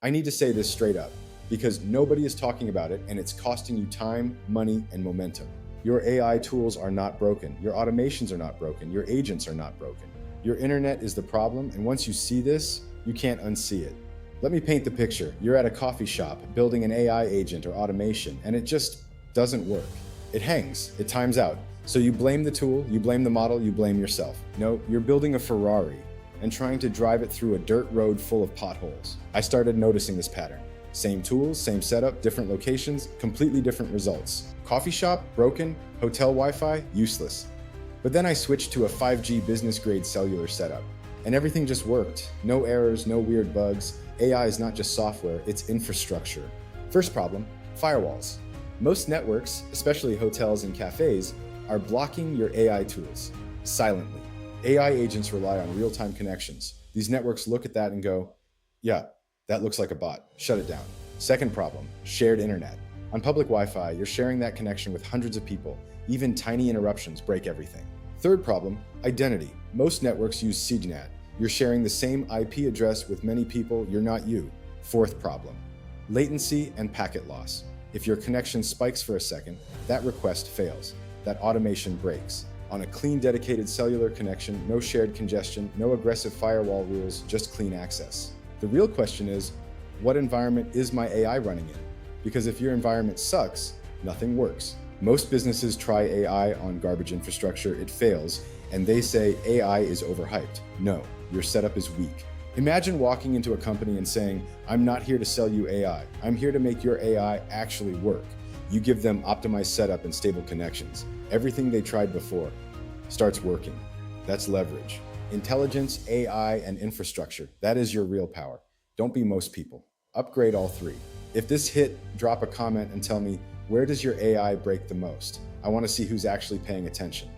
I need to say this straight up because nobody is talking about it and it's costing you time, money, and momentum. Your AI tools are not broken. Your automations are not broken. Your agents are not broken. Your internet is the problem, and once you see this, you can't unsee it. Let me paint the picture. You're at a coffee shop building an AI agent or automation, and it just doesn't work. It hangs, it times out. So you blame the tool, you blame the model, you blame yourself. No, you're building a Ferrari and trying to drive it through a dirt road full of potholes. I started noticing this pattern. Same tools, same setup, different locations, completely different results. Coffee shop, broken. Hotel Wi-Fi, useless. But then I switched to a 5G business-grade cellular setup, and everything just worked. No errors, no weird bugs. AI is not just software, it's infrastructure. First problem, firewalls. Most networks, especially hotels and cafes, are blocking your AI tools silently. AI agents rely on real-time connections. These networks look at that and go, yeah, that looks like a bot. Shut it down. Second problem, shared internet. On public Wi-Fi, you're sharing that connection with hundreds of people. Even tiny interruptions break everything. Third problem, identity. Most networks use CDNAT. You're sharing the same IP address with many people, you're not you. Fourth problem, latency and packet loss. If your connection spikes for a second, that request fails. That automation breaks. On a clean, dedicated cellular connection, no shared congestion, no aggressive firewall rules, just clean access. The real question is, what environment is my AI running in? Because if your environment sucks, nothing works. Most businesses try AI on garbage infrastructure, it fails, and they say AI is overhyped. No, your setup is weak. Imagine walking into a company and saying, I'm not here to sell you AI. I'm here to make your AI actually work. You give them optimized setup and stable connections. Everything they tried before starts working. That's leverage. Intelligence, AI, and infrastructure. That is your real power. Don't be most people. Upgrade all three. If this hit, drop a comment and tell me, where does your AI break the most? I want to see who's actually paying attention.